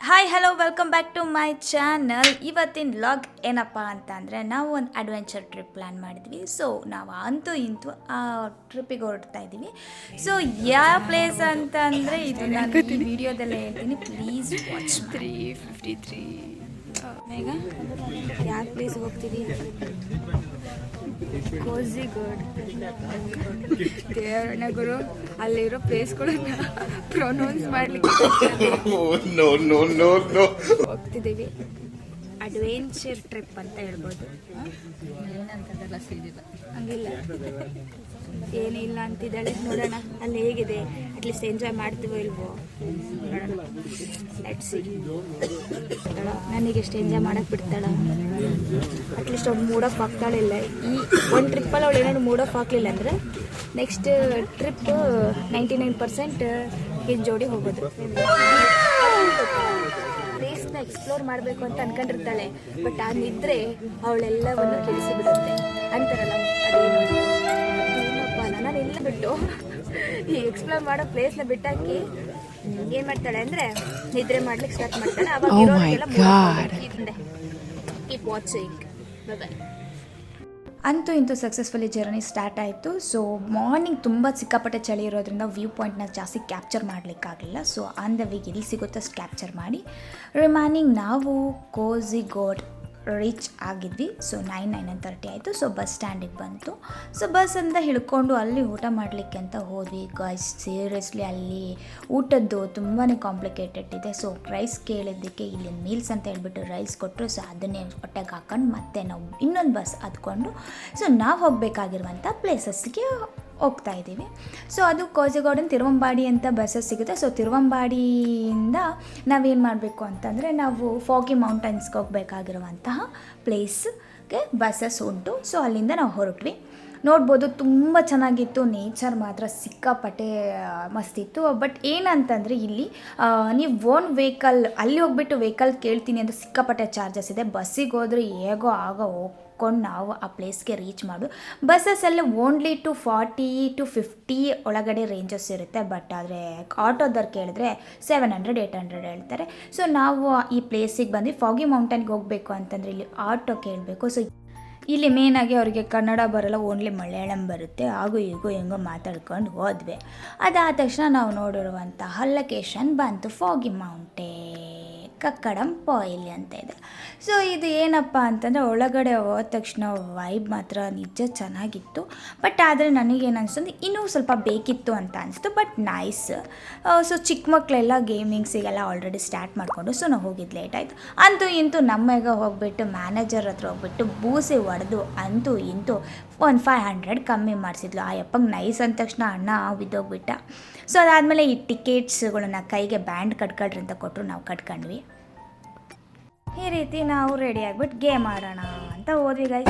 Hi hello welcome back to my channel. ಇವತ್ತಿನ vlog ಏನಪ್ಪ ಅಂತಂದರೆ ನಾವು ಒಂದು ಅಡ್ವೆಂಚರ್ ಟ್ರಿಪ್ ಪ್ಲ್ಯಾನ್ ಮಾಡಿದ್ವಿ. ಸೊ ನಾವು ಅಂತೂ ಇಂತೂ ಆ ಟ್ರಿಪ್ಪಿಗೆ ಹೊರಡ್ತಾ ಇದ್ದೀವಿ. ಸೊ ಯಾವ ಪ್ಲೇಸ್ ಅಂತಂದರೆ ಇದು ನಾನು ಈ ವಿಡಿಯೋದಲ್ಲೇ ಹೇಳ್ತೀನಿ, ಪ್ಲೀಸ್ ವಾಚ್. 353 ಬೇಗ ಯಾವ ಪ್ಲೇಸ್ಗೆ ಹೋಗ್ತೀವಿ? ಕೋಝಿಗೋಡ್. ದೇವರನ್ನ ಗುರು, ಅಲ್ಲಿರೋ ಪ್ಲೇಸ್ಗಳನ್ನ ಪ್ರೊನೌನ್ಸ್ ಮಾಡ್ಲಿಕ್ಕೆ ಹೋಗ್ತಿದ್ದೀವಿ. ಅಡ್ವೆಂಚರ್ ಟ್ರಿಪ್ ಅಂತ ಹೇಳ್ಬೋದು. ಹಂಗಿಲ್ಲ, ಏನಿಲ್ಲ ಅಂತಿದ್ದಾಳೆ. ನೋಡೋಣ ಅಲ್ಲಿ ಹೇಗಿದೆ, ಅಟ್ಲೀಸ್ಟ್ ಎಂಜಾಯ್ ಮಾಡ್ತೀವೋ ಇಲ್ವೋ ನೋಡೋಣ. Let's see. ನನಗೆ ಎಷ್ಟು ಎಂಜಾಯ್ ಮಾಡಕ್ಕೆ ಬಿಡ್ತಾಳ, ಅಟ್ಲೀಸ್ಟ್ ಅವ್ಳು ಮೂಡೋಕೆ ಹಾಕ್ತಾಳಿಲ್ಲ. ಈ ಒಂದು ಟ್ರಿಪ್ಪಲ್ಲಿ ಅವಳು ಏನಾದ್ರು ಮೂಡೋಕೆ ಹಾಕ್ಲಿಲ್ಲ ಅಂದರೆ ನೆಕ್ಸ್ಟ್ ಟ್ರಿಪ್ 99% ಹಿಜ್ ಜೋಡಿ ಹೋಗೋದು. ಪ್ಲೇಸ್ನ ಎಕ್ಸ್ಪ್ಲೋರ್ ಮಾಡಬೇಕು ಅಂತ ಅನ್ಕೊಂಡಿರ್ತಾಳೆ, ಬಟ್ ಆ ನಿದ್ರೆ ಅವಳೆಲ್ಲವನ್ನು ಕೆಡಿಸಿಬಿಡುತ್ತೆ ಅಂತಾರಲ್ಲ, ಅದೇನು ಏನಪ್ಪ. ನಾನು ಎಲ್ಲ ಬಿಟ್ಟು ಈ ಎಕ್ಸ್ಪ್ಲೋರ್ ಮಾಡೋ ಪ್ಲೇಸ್ನ ಬಿಟ್ಟಾಕಿ ಏನು ಮಾಡ್ತಾಳೆ ಅಂದರೆ ನಿದ್ರೆ ಮಾಡ್ಲಿಕ್ಕೆ ಸ್ಟಾರ್ಟ್ ಮಾಡ್ತಾಳೆ. ಅವಾಗ ಕೀಪ್ ವಾಚಿಂಗ್. ಬೈ. ಅಂತೂ ಇಂತೂ ಸಕ್ಸಸ್ಫುಲಿ ಜರ್ನಿ ಸ್ಟಾರ್ಟ್ ಆಯಿತು. ಸೊ ಮಾರ್ನಿಂಗ್ ತುಂಬ ಸಿಕ್ಕಾಪಟ್ಟೆ ಚಳಿ ಇರೋದ್ರಿಂದ ವ್ಯೂ ಪಾಯಿಂಟ್ನ ಜಾಸ್ತಿ ಕ್ಯಾಪ್ಚರ್ ಮಾಡಲಿಕ್ಕಾಗಲಿಲ್ಲ. ಸೊ ಆನ್ ದ ವೀಕ್ ಎಲ್ಲಿ ಸಿಗುತ್ತೋ ಅಷ್ಟು ಕ್ಯಾಪ್ಚರ್ ಮಾಡಿ ರಿಮೈನಿಂಗ್ ನಾವು ಕೋಝಿಗೋಡ್ ರೀಚ್ ಆಗಿದ್ವಿ. ಸೊ 9:30 ಆಯಿತು. ಸೊ ಬಸ್ ಸ್ಟ್ಯಾಂಡಿಗೆ ಬಂತು. ಸೊ ಬಸ್ಸಿಂದ ಹಿಡ್ಕೊಂಡು ಅಲ್ಲಿ ಊಟ ಮಾಡಲಿಕ್ಕೆ ಅಂತ ಹೋದ್ವಿ. ಗಾಯ್ಸ್ ಸೀರಿಯಸ್ಲಿ ಅಲ್ಲಿ ಊಟದ್ದು ತುಂಬಾ ಕಾಂಪ್ಲಿಕೇಟೆಡ್ ಇದೆ. ಸೊ ರೈಸ್ ಕೇಳಿದ್ದಕ್ಕೆ ಇಲ್ಲಿ ಮೀಲ್ಸ್ ಅಂತ ಹೇಳ್ಬಿಟ್ಟು ರೈಸ್ ಕೊಟ್ಟರು. ಸೊ ಅದನ್ನೇ ಹೊಟ್ಟೆಗೆ ಹಾಕೊಂಡು ಮತ್ತೆ ನಾವು ಇನ್ನೊಂದು ಬಸ್ ಹತ್ಕೊಂಡು ಸೊ ನಾವು ಹೋಗಬೇಕಾಗಿರುವಂಥ ಪ್ಲೇಸಸ್ಗೆ ಹೋಗ್ತಾ ಇದ್ದೀವಿ. ಸೊ ಅದು ಕೋಝಿಗೋಡಿನ ತಿರುವಂಬಾಡಿ ಅಂತ ಬಸ್ಸಸ್ ಸಿಗುತ್ತೆ. ಸೊ ತಿರುವಂಬಾಡಿಯಿಂದ ನಾವೇನು ಮಾಡಬೇಕು ಅಂತಂದರೆ ನಾವು ಫಾಗಿ ಮೌಂಟೈನ್ಸ್ಗೆ ಹೋಗಬೇಕಾಗಿರುವಂತಹ ಪ್ಲೇಸ್ಗೆ ಬಸ್ಸಸ್ ಉಂಟು. ಸೊ ಅಲ್ಲಿಂದ ನಾವು ಹೊರಟ್ವಿ. ನೋಡ್ಬೋದು ತುಂಬ ಚೆನ್ನಾಗಿತ್ತು. ನೇಚರ್ ಮಾತ್ರ ಸಿಕ್ಕಾಪಟ್ಟೆ ಮಸ್ತಿತ್ತು. ಬಟ್ ಏನಂತಂದರೆ ಇಲ್ಲಿ ನೀವು ಓನ್ ವೆಹಿಕಲ್ ಅಲ್ಲಿ ಹೋಗ್ಬಿಟ್ಟು ವೆಹಿಕಲ್ ಕೇಳ್ತೀನಿ ಅಂತ ಸಿಕ್ಕಾಪಟ್ಟೆ ಚಾರ್ಜಸ್ ಇದೆ. ಬಸ್ಸಿಗೆ ಹೋದರೆ ಹೇಗೋ ಹೋಗ್ಕೊಂಡು ನಾವು ಆ ಪ್ಲೇಸ್ಗೆ ರೀಚ್ ಮಾಡು. ಬಸ್ಸಸ್ಸಲ್ಲಿ ಓನ್ಲಿ 40 to 50 ಒಳಗಡೆ ರೇಂಜಸ್ ಇರುತ್ತೆ. ಬಟ್ ಆದರೆ ಆಟೋದವ್ರು ಕೇಳಿದ್ರೆ 700-800 ಹೇಳ್ತಾರೆ. ಸೊ ನಾವು ಈ ಪ್ಲೇಸಿಗೆ ಬಂದು ಫಾಗಿ ಮೌಂಟೈನ್ಗೆ ಹೋಗಬೇಕು ಅಂತಂದರೆ ಇಲ್ಲಿ ಆಟೋ ಕೇಳಬೇಕು. ಸೊ ಇಲ್ಲಿ ಮೇನಾಗಿ ಅವರಿಗೆ ಕನ್ನಡ ಬರೋಲ್ಲ, ಓನ್ಲಿ ಮಲಯಾಳಂ ಬರುತ್ತೆ. ಹಾಗೂ ಹೀಗೂ ಹೆಂಗೋ ಮಾತಾಡ್ಕೊಂಡು ಹೋದ್ವಿ. ಅದಾದ ತಕ್ಷಣ ನಾವು ನೋಡಿರುವಂತಹ ಲೊಕೇಶನ್ ಬಂತು ಫಾಗಿ ಮೌಂಟೇನ್ ಕಕ್ಕಡಂ ಪಾಯಿಲಿ ಅಂತ ಇದೆ. ಸೊ ಇದು ಏನಪ್ಪ ಅಂತಂದರೆ ಒಳಗಡೆ ಹೋದ ತಕ್ಷಣ ವೈಬ್ ಮಾತ್ರ ನಿಜ ಚೆನ್ನಾಗಿತ್ತು. ಬಟ್ ಆದರೆ ನನಗೇನು ಅನಿಸ್ತಂದ್ರೆ ಇನ್ನೂ ಸ್ವಲ್ಪ ಬೇಕಿತ್ತು ಅಂತ ಅನಿಸ್ತು. But nice. ಸೊ ಚಿಕ್ಕ ಮಕ್ಕಳೆಲ್ಲ ಗೇಮಿಂಗ್ಸಿಗೆಲ್ಲ ಆಲ್ರೆಡಿ ಸ್ಟಾರ್ಟ್ ಮಾಡಿಕೊಂಡು ಸೊ ನಾವು ಹೋಗಿದ್ದು ಲೇಟ್ ಆಯಿತು. ಅಂತೂ ಇಂತೂ ನಮ್ಮಗೆ ಹೋಗ್ಬಿಟ್ಟು ಮ್ಯಾನೇಜರ್ ಹತ್ರ ಹೋಗ್ಬಿಟ್ಟು ಬೂಸಿ ಹೊಡೆದು ಅಂತೂ ಇಂತೂ ಒಂದು 500 ಕಮ್ಮಿ ಮಾಡಿಸಿದ್ಲು. ಆ ಯಪ್ಪಂಗೆ ನೈಸ್ ಅಂದ ತಕ್ಷಣ ಅಣ್ಣ ಬಿದ್ದೋಗ್ಬಿಟ್ಟ. ಸೊ ಅದಾದಮೇಲೆ ಈ ಟಿಕೆಟ್ಸ್ಗಳನ್ನ ಕೈಗೆ ಬ್ಯಾಂಡ್ ಕಟ್ಕೊಳ್ರಿ ಅಂತ ಕೊಟ್ಟರು. ನಾವು ಕಟ್ಕೊಂಡ್ವಿ. ಈ ರೀತಿ ನಾವು ರೆಡಿ ಆಗಿಬಿಟ್ಟು ಗೇಮ್ ಆಡೋಣ ಅಂತ ಹೋದ್ವಿ ಗೈಸ್.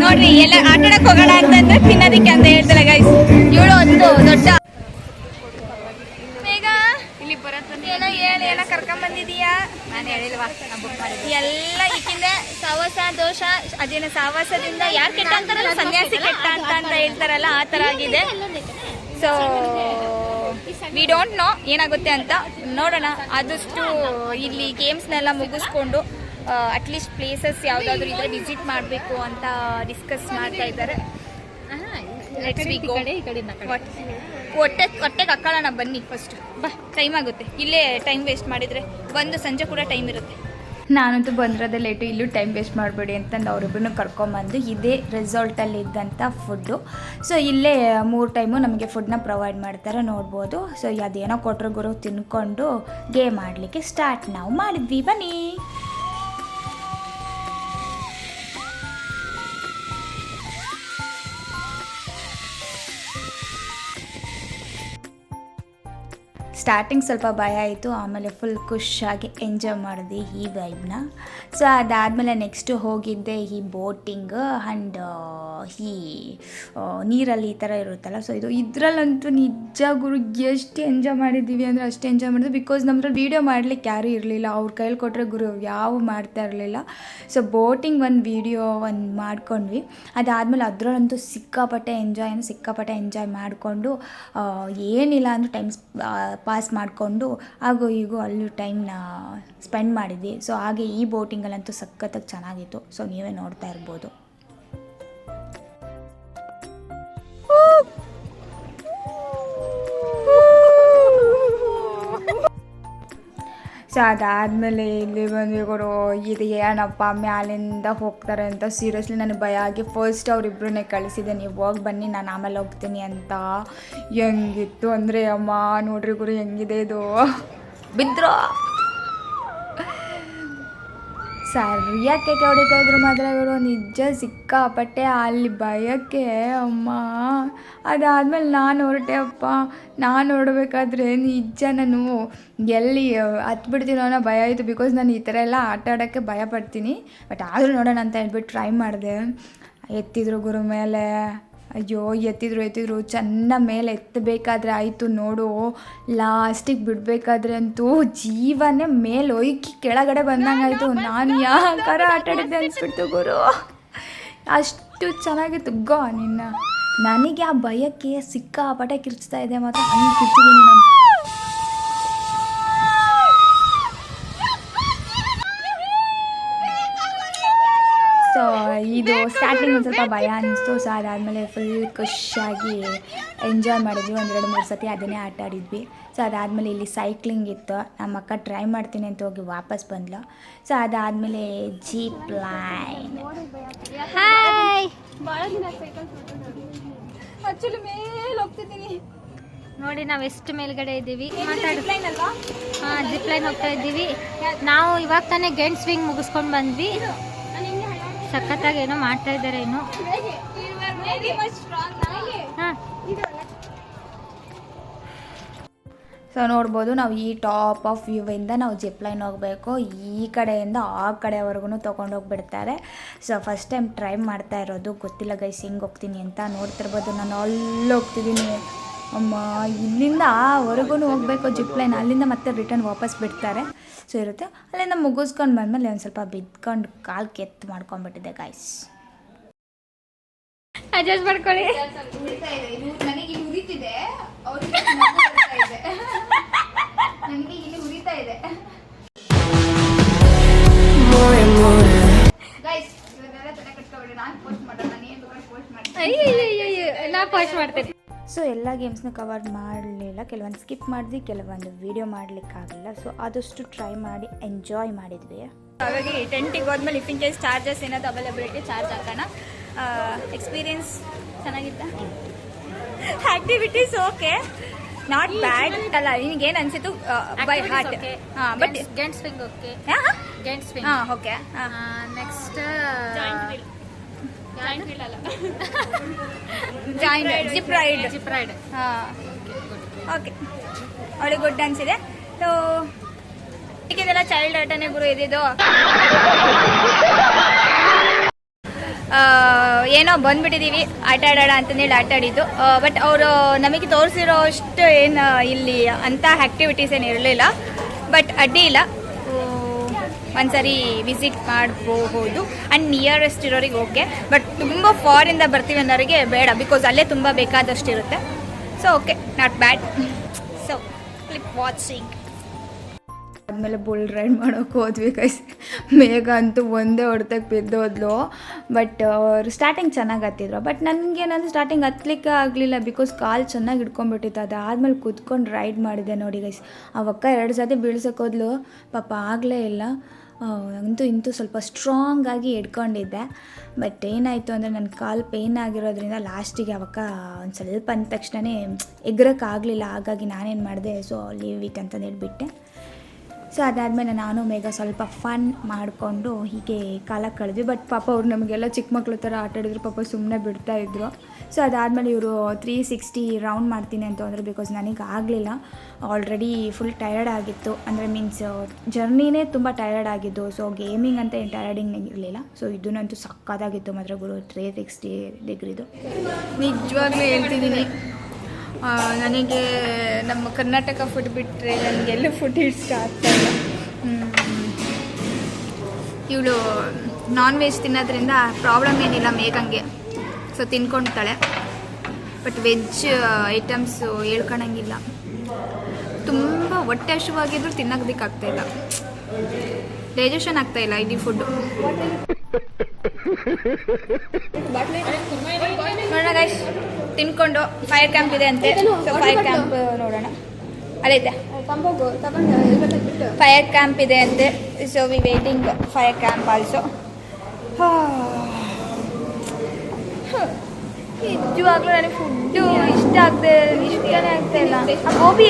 ನೋಡ್ರಿ ಎಲ್ಲ ಆಟ ಆಡಕ್ಕೆ ಹೋಗೋಣ ಅಂತಂದ್ರೆ ತಿನ್ನೋದಕ್ಕೆ ಅಂತ ಹೇಳ್ತಾರೆ ಗೈಸ್. ಇವಳು ಒಂದು ದೊಡ್ಡ ಬೇಗ ಇಲ್ಲಿ ಏನೋ ಏನೋ ಕರ್ಕೊಂಬಂದಿದೀಯಾ? ನಾನು ಹೇಳಿಲ್ವಾ, ಎಲ್ಲ ಈಗಿಂದ ಸಹವಾಸ ದೋಷ, ಅದೇನೋ ಸಹವಾಸದಿಂದ ಯಾರು ಕೆಟ್ಟ ಅಂತಾರಲ್ಲ, ಸನ್ಯಾಸಿ ಕೆಟ್ಟ ಅಂತ ಹೇಳ್ತಾರಲ್ಲ, ಆ ಥರ ಆಗಿದೆ. ಸೊ ವಿ ಡೋಂಟ್ ನೋ ಏನಾಗುತ್ತೆ ಅಂತ ನೋಡೋಣ. ಆದಷ್ಟು ಇಲ್ಲಿ ಗೇಮ್ಸ್ನೆಲ್ಲ ಮುಗಿಸ್ಕೊಂಡು ಅಟ್ಲೀಸ್ಟ್ ಪ್ಲೇಸಸ್ ಯಾವುದಾದ್ರೂ ಇದ್ರೆ ವಿಸಿಟ್ ಮಾಡಬೇಕು ಅಂತ ಡಿಸ್ಕಸ್ ಮಾಡ್ತಾ ಇದ್ದಾರೆ. ಹೊಟ್ಟೆಗೆ ಹಾಕೊಳ್ಳೋಣ ಬನ್ನಿ ಫಸ್ಟ್. ಟೈಮ್ ಆಗುತ್ತೆ, ಇಲ್ಲೇ ಟೈಮ್ ವೇಸ್ಟ್ ಮಾಡಿದರೆ ಬಂದು ಸಂಜೆ ಕೂಡ ಟೈಮ್ ಇರುತ್ತೆ. ನಾನಂತೂ ಬಂದಿರೋದೇ ಲೇಟು, ಇಲ್ಲೂ ಟೈಮ್ ವೇಸ್ಟ್ ಮಾಡಬೇಡಿ ಅಂತಂದು ಅವರಿಬ್ಬರನ್ನು ಕರ್ಕೊಂಬಂದು ಇದೇ ರೆಸಾರ್ಟಲ್ಲಿ ಇದ್ದಂಥ ಫುಡ್ಡು. ಸೊ ಇಲ್ಲೇ 3 ಟೈಮು ನಮಗೆ ಫುಡ್ನ ಪ್ರೊವೈಡ್ ಮಾಡ್ತಾರೆ, ನೋಡ್ಬೋದು. ಸೊ ಅದೇನೋ ಕೊಟ್ಟರು ಗುರು ತಿನ್ಕೊಂಡು ಗೇಮ್ ಆಡಲಿಕ್ಕೆ ಸ್ಟಾರ್ಟ್ ನಾವು ಮಾಡಿದ್ವಿ. ಬನ್ನಿ. ಸ್ಟಾರ್ಟಿಂಗ್ ಸ್ವಲ್ಪ ಭಯ ಆಯಿತು, ಆಮೇಲೆ ಫುಲ್ ಖುಷಿಯಾಗಿ ಎಂಜಾಯ್ ಮಾಡಿದ್ವಿ ಈ ವೈಬ್ನ. ಸೊ ಅದಾದಮೇಲೆ ನೆಕ್ಸ್ಟು ಹೋಗಿದ್ದೆ ಈ ಬೋಟಿಂಗ್ ಆ್ಯಂಡ್ ಈ ನೀರಲ್ಲಿ ಈ ಥರ ಇರುತ್ತಲ್ಲ, ಸೊ ಇದರಲ್ಲಂತೂ ನಿಜ ಗುರು ಎಷ್ಟು ಎಂಜಾಯ್ ಮಾಡಿದ್ದೀವಿ ಅಂದರೆ ಅಷ್ಟು ಎಂಜಾಯ್ ಮಾಡಿದ್ವಿ. ಬಿಕಾಸ್ ನಮ್ಮಲ್ಲಿ ವೀಡಿಯೋ ಮಾಡಲಿಕ್ಕೆ ಯಾರೂ ಇರಲಿಲ್ಲ, ಅವ್ರ ಕೈಲಿ ಕೊಟ್ಟರೆ ಗುರು ಯಾವ ಮಾಡ್ತಾ ಇರಲಿಲ್ಲ. ಸೊ ಬೋಟಿಂಗ್ ಒಂದು ವೀಡಿಯೋ ಮಾಡ್ಕೊಂಡ್ವಿ. ಅದಾದಮೇಲೆ ಅದರಲ್ಲಂತೂ ಸಿಕ್ಕಾಪಟ್ಟೆ ಎಂಜಾಯ್ ಮಾಡಿಕೊಂಡು ಏನಿಲ್ಲ ಅಂದರೂ ಟೈಮ್ ಪಾಸ್ ಮಾಡಿಕೊಂಡು ಹಾಗೂ ಹೀಗೂ ಅಲ್ಲೂ ಟೈಮ್ನ ಸ್ಪೆಂಡ್ ಮಾಡಿದ್ವಿ. ಸೊ ಹಾಗೆ ಈ ಬೋಟಿಂಗಲ್ಲಂತೂ ಸಖತ್ತಾಗಿ ಚೆನ್ನಾಗಿತ್ತು. ಸೊ ನೀವೇ ನೋಡ್ತಾ ಇರ್ಬೋದು. ಸೊ ಅದಾದಮೇಲೆ ಇಲ್ಲಿ ಬಂದ್ವಿ ಗುರು, ಇದು ಏನಪ್ಪ ಮ್ಯಾಲಿಂದ ಹೋಗ್ತಾರೆ ಅಂತ ಸೀರಿಯಸ್ಲಿ ನನಗೆ ಭಯ ಆಗಿ ಫಸ್ಟ್ ಅವರಿಬ್ಬರನ್ನೇ ಕಳಿಸಿದೆ, ನೀವು ಹೋಗಿ ಬನ್ನಿ ನಾನು ಆಮೇಲೆ ಹೋಗ್ತೀನಿ ಅಂತ. ಹೆಂಗಿತ್ತು ಅಂದರೆ ಅಮ್ಮ ನೋಡ್ರಿ ಗುರು ಹೆಂಗಿದೆ ಇದು, ಬಿದ್ದರು ಸರಿಯಾಗಿ ಕೇಕೆ ಹೊಡಿತಾ ಇದ್ರು ಮಾತ್ರ ಇವರು, ನಿಜ ಸಿಕ್ಕಾಪಟ್ಟೆ ಅಲ್ಲಿ ಭಯಕ್ಕೆ ಅಮ್ಮ. ಅದಾದಮೇಲೆ ನಾನು ಹೊರಟೆ ಅಪ್ಪ, ನಾನು ಹೊರಡ್ಬೇಕಾದ್ರೆ ನಿಜ ನಾನು ಎಲ್ಲಿ ಹತ್ಬಿಡ್ತೀನೋ ಅನ್ನೋ ಭಯ ಆಯಿತು. ಬಿಕಾಸ್ ನಾನು ಈ ಥರ ಎಲ್ಲ ಆಟ ಆಡೋಕ್ಕೆ ಭಯ ಪಡ್ತೀನಿ. ಬಟ್ ಆದರೂ ನೋಡೋಣ ಅಂತ ಹೇಳ್ಬಿಟ್ಟು ಟ್ರೈ ಮಾಡಿದೆ. ಎತ್ತಿದ್ರು ಗುರು ಮೇಲೆ, ಅಯ್ಯೋ ಎತ್ತಿದ್ರು ಚೆನ್ನಾಗಿ ಮೇಲೆ ಎತ್ತಬೇಕಾದ್ರೆ ಆಯಿತು ನೋಡು, ಲಾಸ್ಟಿಗೆ ಬಿಡಬೇಕಾದ್ರೆ ಅಂತೂ ಜೀವನೇ ಮೇಲೆ ಒಯ್ಕಿ ಕೆಳಗಡೆ ಬಂದಂಗೆ ಆಯಿತು. ನಾನು ಯಾಕಾರ ಆಟ ಆಡಿದ್ದೆ ಅನಿಸ್ಬಿಡ್ತು ಗುರು, ಅಷ್ಟು ಚೆನ್ನಾಗಿತ್ತು. ನನಗೆ ಆ ಭಯಕ್ಕೆ ಸಿಕ್ಕಾಪಟ್ಟೆ ಕಿರ್ಚ್ತಾ ಇದೆ ಮಾತ್ರ, ಹಂಗೆ ಕಿರ್ಚಿದ್ದೀನಿ ನಾನು. ಸೊ ಇದು ಸ್ಟಾರ್ಟಿಂಗ್ ಒಂದು ಸ್ವಲ್ಪ ಭಯ ಅನ್ನಿಸ್ತು. ಸೊ ಅದಾದಮೇಲೆ ಫುಲ್ ಖುಷಿಯಾಗಿ ಎಂಜಾಯ್ ಮಾಡಿದ್ವಿ. 1-2-3 ಸತಿ ಅದನ್ನೇ ಆಟ ಆಡಿದ್ವಿ. ಸೊ ಅದಾದಮೇಲೆ ಇಲ್ಲಿ ಸೈಕ್ಲಿಂಗ್ ಇತ್ತು, ನಮ್ಮ ಅಕ್ಕ ಟ್ರೈ ಮಾಡ್ತೀನಿ ಅಂತ ಹೋಗಿ ವಾಪಸ್ ಬಂದ್ಲು. ಸೊ ಅದಾದಮೇಲೆ ಜೀಪ್ ಲೈನ್. ಆ್ಯಕ್ಚುಲಿ ಮೇಲೆ ಹೋಗ್ತಿದ್ದೀನಿ ನೋಡಿ, ನಾವು ಎಷ್ಟು ಮೇಲ್ಗಡೆ ಇದ್ದೀವಿ. ಹಾಂ, ಜಿಪ್ ಲೈನ್ ಹೋಗ್ತಾ ಇದ್ದೀವಿ ನಾವು. ಇವಾಗ ತಾನೇ ಗೇಟ್ ಸ್ವಿಂಗ್ ಮುಗಿಸ್ಕೊಂಡು ಬಂದ್ವಿ. ಸಖತ್ತಾಗಿ ಏನೋ ಮಾಡ್ತಾ ಇದ್ದಾರೆ ಇನ್ನು. ಹಾಂ, ಸೊ ನೋಡ್ಬೋದು, ನಾವು ಈ ಟಾಪ್ ಆಫ್ ವ್ಯೂವಿಂದ ನಾವು ಜಿಪ್ ಲೈನ್ ಹೋಗಬೇಕು. ಈ ಕಡೆಯಿಂದ ಆ ಕಡೆವರೆಗೂ ತೊಗೊಂಡೋಗ್ಬಿಡ್ತಾರೆ. ಸೊ ಫಸ್ಟ್ ಟೈಮ್ ಟ್ರೈ ಮಾಡ್ತಾ ಇರೋದು, ಗೊತ್ತಿಲ್ಲ ಗೈಸ್ ಹೆಂಗೆ ಹೋಗ್ತೀನಿ ಅಂತ. ನೋಡ್ತಿರ್ಬೋದು ನಾನು ಅಲ್ಲಿ ಹೋಗ್ತಿದ್ದೀನಿ ಅಮ್ಮ, ಇಲ್ಲಿಂದ ಆವರೆಗೂ ಹೋಗಬೇಕು ಜಿಪ್ ಲೈನ್, ಅಲ್ಲಿಂದ ಮತ್ತೆ ರಿಟರ್ನ್ ವಾಪಸ್ ಬಿಡ್ತಾರೆ. ಸೊ ಇರುತ್ತೆ, ಅಲ್ಲಿಂದ ಮುಗಿಸ್ಕೊಂಡು ಬಂದಮೇಲೆ ಒಂದು ಸ್ವಲ್ಪ ಬಿದ್ಕೊಂಡು ಕಾಲು ಕೆತ್ತು ಮಾಡ್ಕೊಂಡ್ಬಿಟ್ಟಿದೆ ಗೈಸ್. ಅಡ್ಜಸ್ಟ್ ಮಾಡ್ಕೊಳ್ಳಿ. ನನಗೆ ಇಲ್ಲಿ ಉರಿತಿದೆ, ನನಗೆ ಇಲ್ಲಿ ಉರಿತಾ ಇದೆ ಗೈಸ್. ಇವನ್ನೆಲ್ಲ ತಲೆ ಕಟ್ಕೊಬೇಡಿ, ನಾನು ಪೋಸ್ಟ್ ಮಾಡೋಣ, ನೀನು ಪೋಸ್ಟ್ ಮಾಡಿ. ನಾ ಪೋಸ್ಟ್ ಮಾಡ್ತೀನಿ. ಸೊ ಎಲ್ಲ ಗೇಮ್ಸ್ನ ಕವರ್ ಮಾಡಲಿಲ್ಲ, ಕೆಲವೊಂದು ಸ್ಕಿಪ್ ಮಾಡಿದ್ವಿ, ಕೆಲವೊಂದು ವೀಡಿಯೋ ಮಾಡಲಿಕ್ಕಾಗಲಿಲ್ಲ. ಸೊ ಆದಷ್ಟು ಟ್ರೈ ಮಾಡಿ ಎಂಜಾಯ್ ಮಾಡಿದ್ವಿ. ಹಾಗಾಗಿ ಟೆಂಟಿಗೆ ಹೋದ್ಮೇಲೆ ಇಫ್ ಇನ್ ಕೇಸ್ ಚಾರ್ಜಸ್ ಏನಾದ್ರು ಅವೈಲಬಿಲಿಟಿ ಚಾರ್ಜ್ ಹಾಕೋಣ. ಎಕ್ಸ್ಪೀರಿಯನ್ಸ್ ಚೆನ್ನಾಗಿತ್ತ, ಆ್ಯಕ್ಟಿವಿಟೀಸ್ ಓಕೆ, ನಾಟ್ ಬ್ಯಾಡ್ ಅಲ್ಲ. ನಿನಗೇನು ಅನಿಸಿತು ಬೈ ಹಾರ್ಟ್? ಹಾಂ, but gate swing okay. Gate swing ಹಾಂ ಓಕೆ. ನೆಕ್ಸ್ಟ್ ಜಿಪ್ ರೈಡ್ ಹಾಂ ಓಕೆ, ಅವಳಿಗೆ ಗುಡ್ ಅನಿಸಿದೆ. ಸೊ ಇದೆಲ್ಲ ಚೈಲ್ಡ್ ಆಟನೇ ಗುರು ಇದ್ದಿದ್ದು. ಏನೋ ಬಂದ್ಬಿಟ್ಟಿದ್ದೀವಿ ಆಟ ಆಡೋಣ ಅಂತಂದೇಳಿ ಆಟ ಆಡಿದ್ದು. ಬಟ್ ಅವರು ನಮಗೆ ತೋರಿಸಿರೋ ಅಷ್ಟು ಏನು ಇಲ್ಲಿ ಅಂಥ ಆ್ಯಕ್ಟಿವಿಟೀಸ್ ಏನು ಇರಲಿಲ್ಲ. ಬಟ್ ಅಡ್ಡಿ ಇಲ್ಲ, ಒಂದ್ಸರಿ ವಿಸಿಟ್ ಮಾಡಬಹುದು. ಆ್ಯಂಡ್ ನಿಯರೆಸ್ಟ್ ಇರೋರಿಗೆ ಓಕೆ, ಬಟ್ ತುಂಬ ಫಾರಿಂದ ಬರ್ತೀವಿ ಅನ್ನೋರಿಗೆ ಬೇಡ, ಬಿಕಾಸ್ ಅಲ್ಲೇ ತುಂಬ ಬೇಕಾದಷ್ಟು ಇರುತ್ತೆ. So okay, not bad. So clip watching. ಆದಮೇಲೆ ಬುಲ್ ರೈಡ್ ಮಾಡೋಕೆ ಹೋದ್ವಿ ಗೈಸ್. ಮೇಘ ಅಂತೂ ಒಂದೇ ಹೊಡೆತಕ್ಕೆ ಬಿದ್ದೋದ್ಲು. ಬಟ್ ಸ್ಟಾರ್ಟಿಂಗ್ ಚೆನ್ನಾಗಿ ಹತ್ತಿದ್ರು, ಬಟ್ ನನಗೇನಂದ್ರೆ ಸ್ಟಾರ್ಟಿಂಗ್ ಹತ್ತಲಿಕ್ಕೆ ಆಗಲಿಲ್ಲ, ಬಿಕಾಸ್ ಕಾಲು ಚೆನ್ನಾಗಿ ಹಿಡ್ಕೊಂಡ್ಬಿಟ್ಟಿತ್ತು. ಅದಾದಮೇಲೆ ಕೂತ್ಕೊಂಡು ರೈಡ್ ಮಾಡಿದೆ ನೋಡಿ ಗೈಸ್. ಅವಕ್ಕ 2 ಸತಿ ಬೀಳ್ಸಕ್ಕೆ ಹೋದ್ಲು, ಪಾಪ ಆಗಲೇ ಇಲ್ಲ. ಇಂತೂ ಸ್ವಲ್ಪ ಸ್ಟ್ರಾಂಗಾಗಿ ಹಿಡ್ಕೊಂಡಿದ್ದೆ. ಬಟ್ ಏನಾಯಿತು ಅಂದರೆ ನನ್ನ ಕಾಲು ಪೇಯ್ನ್ ಆಗಿರೋದ್ರಿಂದ ಲಾಸ್ಟಿಗೆ ಅವಕ್ಕ ಒಂದು ಸ್ವಲ್ಪ ಅಂದ ತಕ್ಷಣವೇ ಎಗ್ರೋಕ್ಕಾಗಲಿಲ್ಲ. ಹಾಗಾಗಿ ನಾನೇನು ಮಾಡಿದೆ, ಸೊ ಲೀವ್ ಇಟ್ ಅಂತ ಹೇಳ್ಬಿಟ್ಟೆ. ಸೊ ಅದಾದಮೇಲೆ ನಾನು ಮೇಘ ಸ್ವಲ್ಪ ಫನ್ ಮಾಡಿಕೊಂಡು ಹೀಗೆ ಕಾಲ ಕಳೆದ್ವಿ. ಬಟ್ ಪಾಪ ಅವ್ರು ನಮಗೆಲ್ಲ ಚಿಕ್ಕ ಮಕ್ಳು ಥರ ಆಟ ಆಡಿದ್ರು, ಪಾಪ ಸುಮ್ಮನೆ ಬಿಡ್ತಾಯಿದ್ರು. ಸೊ ಅದಾದಮೇಲೆ ಇವರು 360 ರೌಂಡ್ ಮಾಡ್ತೀನಿ ಅಂತ ಅಂದರು. ಬಿಕಾಸ್ ನನಗೆ ಆಗಲಿಲ್ಲ, ಆಲ್ರೆಡಿ ಫುಲ್ ಟಯರ್ಡ್ ಆಗಿತ್ತು. ಅಂದರೆ ಮೀನ್ಸ್ ಜರ್ನಿನೇ ತುಂಬ ಟಯರ್ಡ್ ಆಗಿದ್ದು. ಸೊ ಗೇಮಿಂಗ್ ಅಂತ ಏನು ಟಯರ್ಡಿಂಗ್ ಇರಲಿಲ್ಲ. ಸೊ ಇದನ್ನಂತೂ ಸಕ್ಕತ್ತಾಗಿತ್ತು ಮಾತ್ರ ಗುರು, 360 ಡಿಗ್ರಿದು. ನಿಜವಾಗ್ಲೂ ಹೇಳ್ತಿದ್ದೀನಿ, ನನಗೆ ನಮ್ಮ ಕರ್ನಾಟಕ ಫುಡ್ ಬಿಟ್ಟರೆ ನನಗೆಲ್ಲ ಫುಡ್ ಇಷ್ಟ ಆಗ್ತಾಯಿಲ್ಲ. ಇವಳು ನಾನ್ ವೆಜ್ ತಿನ್ನೋದ್ರಿಂದ ಪ್ರಾಬ್ಲಮ್ ಏನಿಲ್ಲ ಮೇಘಂಗೆ, ಸೊ ತಿನ್ಕೊಳ್ತಾಳೆ. ಬಟ್ ವೆಜ್ ಐಟಮ್ಸು ಹೇಳ್ಕೊಳಂಗಿಲ್ಲ. ತುಂಬ ಹೊಟ್ಟೆ ಹಸಿವಾಗಿದ್ರು ತಿನ್ನೋದಕ್ಕಾಗ್ತಾಯಿಲ್ಲ, ಡೈಜೆಷನ್ ಆಗ್ತಾಯಿಲ್ಲ ಇಡೀ ಫುಡ್ಡು. ನೋಡೋಣ ಗೈಸ್, ತಿನ್ಕೊಂಡು ಫೈರ್ ಕ್ಯಾಂಪ್ ಇದೆ ಅಂತೆ. ಸೊ ಫೈರ್ ಕ್ಯಾಂಪ್ ನೋಡೋಣ, ಅಲ್ಲೈತೆ ಫೈರ್ ಕ್ಯಾಂಪ್ ಇದೆ ಅಂತೆ. So we waiting fire camp also. ನಿಜವಾಗ್ಲೂ ನನಗೆ ಫುಡ್ಡು ಇಷ್ಟನೇ ಆಗ್ತಾಯಿಲ್ಲ. ಗೋಬಿ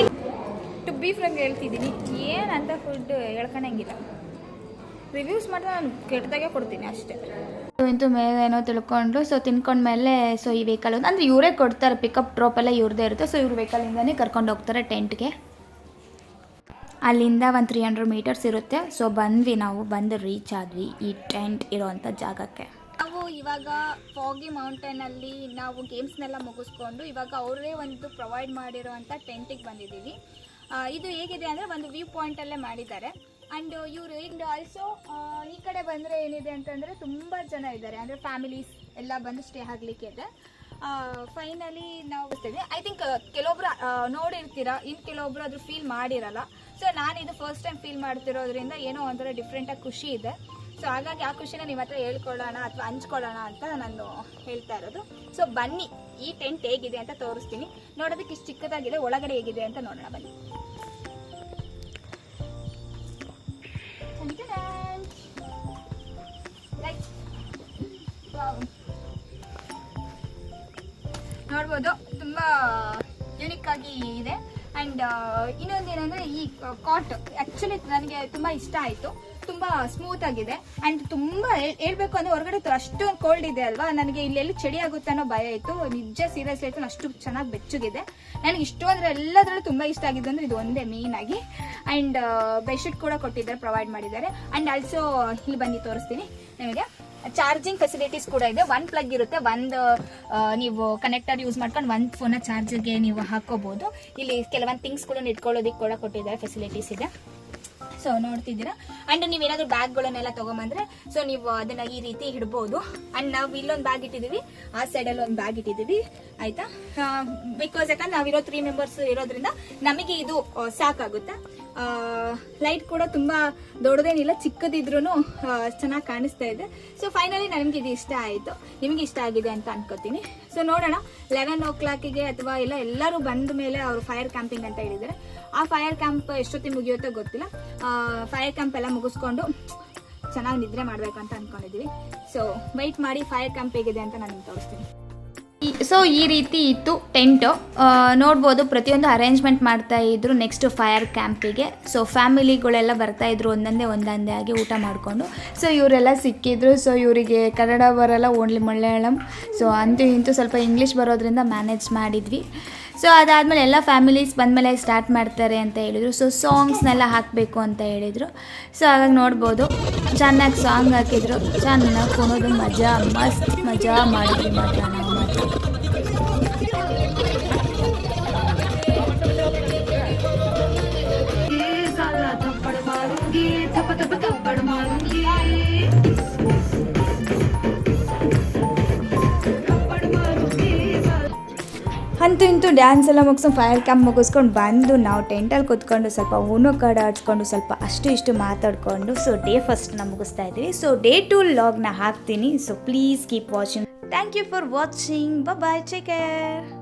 ಟು ಬಿ ಫ್ರೆಂಡ್ ಹೇಳ್ತಿದ್ದೀನಿ, ಏನಂತ ಫುಡ್ ಹೇಳ್ಕೊಳಂಗಿಲ್ಲ. ರಿವ್ಯೂಸ್ ಮಾಡಿದ್ರೆ ನಾನು ಕೆಟ್ಟದಾಗೆ ಕೊಡ್ತೀನಿ ಅಷ್ಟೇ. ಇಂತೂ ಮೇಘ ಏನೋ ತಿಳ್ಕೊಂಡು ಸೊ ತಿನ್ಕೊಂಡ್ಮೇಲೆ ಸೊ ಈ ವೆಹಿಕಲ್ ಅಂದರೆ ಇವರೇ ಕೊಡ್ತಾರೆ, ಪಿಕಪ್ ಡ್ರಾಪ್ ಎಲ್ಲ ಇವ್ರದ್ದೇ ಇರುತ್ತೆ. ಸೊ ಇವ್ರ ವೆಹಿಕಲಿಂದನೇ ಕರ್ಕೊಂಡು ಹೋಗ್ತಾರೆ ಟೆಂಟ್ಗೆ. ಅಲ್ಲಿಂದ ಒಂದು 300 ಮೀಟರ್ಸ್ ಇರುತ್ತೆ. ಸೊ ಬಂದ್ವಿ, ನಾವು ಬಂದು ರೀಚ್ ಆದ್ವಿ ಈ ಟೆಂಟ್ ಇರೋವಂಥ ಜಾಗಕ್ಕೆ. ನಾವು ಇವಾಗ ಫಾಗಿ ಮೌಂಟೇನಲ್ಲಿ ನಾವು ಗೇಮ್ಸ್ನೆಲ್ಲ ಮುಗಿಸ್ಕೊಂಡು ಇವಾಗ ಅವರೇ ಒಂದು ಪ್ರೊವೈಡ್ ಮಾಡಿರೋವಂಥ ಟೆಂಟಿಗೆ ಬಂದಿದ್ದೀವಿ. ಇದು ಹೇಗಿದೆ ಅಂದರೆ ಒಂದು ವ್ಯೂ ಪಾಯಿಂಟಲ್ಲೇ ಮಾಡಿದ್ದಾರೆ. ಆ್ಯಂಡ್ ಇವರು ಈಗ ಆಲ್ಸೋ ಈ ಕಡೆ ಬಂದರೆ ಏನಿದೆ ಅಂತಂದರೆ ತುಂಬ ಜನ ಇದ್ದಾರೆ, ಅಂದರೆ ಫ್ಯಾಮಿಲೀಸ್ ಎಲ್ಲ ಬಂದು ಸ್ಟೇ ಆಗಲಿಕ್ಕೆ ಇದೆ. ಫೈನಲಿ ನಾವು ಬರ್ತೀವಿ. ಐ ಥಿಂಕ್ ಕೆಲವೊಬ್ರು ನೋಡಿರ್ತೀರ, ಇನ್ನು ಕೆಲವೊಬ್ರು ಅದ್ರ ಫೀಲ್ ಮಾಡಿರಲ್ಲ. ಸೊ ನಾನಿದು ಫಸ್ಟ್ ಟೈಮ್ ಫೀಲ್ ಮಾಡ್ತಿರೋದ್ರಿಂದ ಏನೋ ಒಂಥರ ಡಿಫ್ರೆಂಟಾಗಿ ಖುಷಿ ಇದೆ. ಸೊ ಹಾಗಾಗಿ ಆ ಖುಷಿನ ನಿಮ್ಮ ಹತ್ರ ಹೇಳ್ಕೊಳ್ಳೋಣ ಅಥವಾ ಹಂಚ್ಕೊಳ್ಳೋಣ ಅಂತ ನಾನು ಹೇಳ್ತಾ ಇರೋದು. ಸೊ ಬನ್ನಿ, ಈ ಟೆಂಟ್ ಹೇಗಿದೆ ಅಂತ ತೋರಿಸ್ತೀನಿ. ನೋಡೋದಕ್ಕೆ ಇಷ್ಟು ಚಿಕ್ಕದಾಗಿದೆ, ಒಳಗಡೆ ಹೇಗಿದೆ ಅಂತ ನೋಡೋಣ ಬನ್ನಿ. ನೋಡ್ಬೋದು, ತುಂಬ ಯೂನಿಕ್ ಆಗಿ ಇದೆ. ಆ್ಯಂಡ್ ಇನ್ನೊಂದೇನೆಂದರೆ ಈ ಕಾಟ್ ಆ್ಯಕ್ಚುಲಿ ನನಗೆ ತುಂಬ ಇಷ್ಟ ಆಯಿತು. ತುಂಬ ಸ್ಮೂತ್ ಆಗಿದೆ ಆ್ಯಂಡ್ ತುಂಬ ಹೇಳ್ಬೇಕು ಅಂದರೆ ಹೊರಗಡೆ ಅಷ್ಟೊಂದು ಕೋಲ್ಡ್ ಇದೆ ಅಲ್ವಾ, ನನಗೆ ಇಲ್ಲೆಲ್ಲಿ ಚಳಿ ಆಗುತ್ತೆ ಅನ್ನೋ ಭಯ ಇತ್ತು. ನಿಜ ಸೀರಿಯಸ್ಲಿ ಆಯಿತು, ಅಷ್ಟು ಚೆನ್ನಾಗಿ ಬೆಚ್ಚಗಿದೆ. ನನಗೆ ಇಷ್ಟು ಅಂದರೆ ಎಲ್ಲದರಲ್ಲೂ ತುಂಬ ಇಷ್ಟ ಆಗಿದ್ದು ಅಂದರೆ ಇದು ಒಂದೇ ಮೇಯ್ನ್ ಆಗಿ. ಆ್ಯಂಡ್ ಬೆಡ್ಶೀಟ್ ಕೂಡ ಕೊಟ್ಟಿದ್ದಾರೆ, ಪ್ರೊವೈಡ್ ಮಾಡಿದ್ದಾರೆ. ಆ್ಯಂಡ್ ಆಲ್ಸೋ ಇಲ್ಲಿ ಬನ್ನಿ ತೋರಿಸ್ತೀನಿ ನಿಮಗೆ. ಚಾರ್ಜಿಂಗ್ ಫೆಸಿಲಿಟೀಸ್ ಕೂಡ ಇದೆ. ಒಂದು ಪ್ಲಗ್ ಇರುತ್ತೆ, ಒಂದು ನೀವು ಕನೆಕ್ಟರ್ ಯೂಸ್ ಮಾಡ್ಕೊಂಡು ಒಂದು ಫೋನ್ನ ಚಾರ್ಜ್ಗೆ ನೀವು ಹಾಕೋಬಹುದು. ಇಲ್ಲಿ ಕೆಲವೊಂದು ಥಿಂಗ್ಸ್ಗಳನ್ನು ಇಟ್ಕೊಳ್ಳೋದಕ್ಕೆ ಕೂಡ ಕೊಟ್ಟಿದ್ದಾರೆ, ಫೆಸಿಲಿಟೀಸ್ ಇದೆ. ಸೊ ನೋಡ್ತಿದ್ದೀರಾ. ಆ್ಯಂಡ್ ನೀವೇನಾದರೂ ಬ್ಯಾಗ್ಗಳನ್ನೆಲ್ಲ ತೊಗೊಂಬಂದ್ರೆ ಸೊ ನೀವು ಅದನ್ನು ಈ ರೀತಿ ಇಡ್ಬೋದು. ಆ್ಯಂಡ್ ನಾವು ಇಲ್ಲೊಂದು ಬ್ಯಾಗ್ ಇಟ್ಟಿದ್ದೀವಿ, ಆ ಸೈಡಲ್ಲಿ ಒಂದು ಬ್ಯಾಗ್ ಇಟ್ಟಿದ್ದೀವಿ, ಆಯಿತಾ. ಬಿಕಾಸ್ ಯಾಕಂದ್ರೆ ನಾವಿರೋ 3 ಮೆಂಬರ್ಸ್ ಇರೋದ್ರಿಂದ ನಮಗೆ ಇದು ಸಾಕಾಗುತ್ತೆ. ಲೈಟ್ ಕೂಡ ತುಂಬ ದೊಡ್ಡದೇನಿಲ್ಲ, ಚಿಕ್ಕದಿದ್ರೂ ಚೆನ್ನಾಗಿ ಕಾಣಿಸ್ತಾ ಇದೆ. ಸೊ ಫೈನಲಿ ನನಗೆ ಇದು ಇಷ್ಟ ಆಯಿತು, ನಿಮಗೆ ಇಷ್ಟ ಆಗಿದೆ ಅಂತ ಅನ್ಕೋತೀನಿ. ಸೊ ನೋಡೋಣ 11 o'clock ಅಥವಾ ಎಲ್ಲರೂ ಬಂದ ಮೇಲೆ ಅವರು ಫೈರ್ ಕ್ಯಾಂಪಿಂಗ್ ಅಂತ ಹೇಳಿದ್ದಾರೆ. ಆ ಫೈರ್ ಕ್ಯಾಂಪ್ ಎಷ್ಟೊತ್ತಿಗೆ ಮುಗಿಯುತ್ತೋ ಗೊತ್ತಿಲ್ಲ. ಫೈರ್ ಕ್ಯಾಂಪ್ ಎಲ್ಲ ಮುಗಿಸ್ಕೊಂಡು ಚೆನ್ನಾಗಿ ನಿದ್ರೆ ಮಾಡ್ಬೇಕಂತ ಅನ್ಕೊಂಡಿದ್ದೀವಿ. ಸೊ ವೆಯ್ಟ್ ಮಾಡಿ ಫೈರ್ ಕ್ಯಾಂಪ್ ಹೇಗಿದೆ ಅಂತ ನಾನು ತೋರಿಸ್ತೀನಿ. ಸೊ ಈ ರೀತಿ ಇತ್ತು ಟೆಂಟು. ನೋಡ್ಬೋದು ಪ್ರತಿಯೊಂದು ಅರೇಂಜ್ಮೆಂಟ್ ಮಾಡ್ತಾ ಇದ್ರು ನೆಕ್ಸ್ಟ್ ಫೈರ್ ಕ್ಯಾಂಪಿಗೆ. ಸೊ ಫ್ಯಾಮಿಲಿಗಳೆಲ್ಲ ಬರ್ತಾಯಿದ್ರು ಒಂದೊಂದೇ ಆಗಿ ಊಟ ಮಾಡಿಕೊಂಡು. ಸೊ ಇವರೆಲ್ಲ ಸಿಕ್ಕಿದ್ರು. ಸೊ ಇವರಿಗೆ ಕನ್ನಡ ಬರೋಲ್ಲ, ಓನ್ಲಿ ಮಲಯಾಳಂ. ಸೊ ಅಂತೂ ಇಂತೂ ಸ್ವಲ್ಪ ಇಂಗ್ಲೀಷ್ ಬರೋದ್ರಿಂದ ಮ್ಯಾನೇಜ್ ಮಾಡಿದ್ವಿ. ಸೊ ಅದಾದಮೇಲೆ ಎಲ್ಲ ಫ್ಯಾಮಿಲೀಸ್ ಬಂದಮೇಲೆ ಸ್ಟಾರ್ಟ್ ಮಾಡ್ತಾರೆ ಅಂತ ಹೇಳಿದರು. ಸೊ ಸಾಂಗ್ಸ್ನೆಲ್ಲ ಹಾಕಬೇಕು ಅಂತ ಹೇಳಿದರು. ಸೊ ಹಾಗಾಗಿ ನೋಡ್ಬೋದು ಚೆನ್ನಾಗಿ ಸಾಂಗ್ ಹಾಕಿದ್ರು, ಚೆನ್ನಾಗಿ ಕುಣೋದು ಮಸ್ತ್ ಮಜಾ ಮಾಡಿದ್ವಿ ಮಾತ್ರ ನಾವು ಮಾತ್ರ. ಅಂತೂ ಇಂತೂ ಡ್ಯಾನ್ಸ್ ಎಲ್ಲ ಮುಗಿಸ್ಕೊಂಡು ಫೈರ್ ಕ್ಯಾಂಪ್ ಮುಗಿಸ್ಕೊಂಡು ಬಂದು ನಾವು ಟೆಂಟಲ್ಲಿ ಕೂತ್ಕೊಂಡು ಸ್ವಲ್ಪ ಊನೋ ಕಾರ್ಡ್ ಆಡಿಸ್ಕೊಂಡು ಸ್ವಲ್ಪ ಅಷ್ಟು ಇಷ್ಟು ಮಾತಾಡಿಕೊಂಡು ಸೊ ಡೇ ಫಸ್ಟ್ನ ಮುಗಿಸ್ತಾ ಇದ್ದೀವಿ. ಸೊ ಡೇ 2 ಲಾಗ್ನ ಹಾಕ್ತೀನಿ. So please keep watching. Thank you for watching. Bye, take care.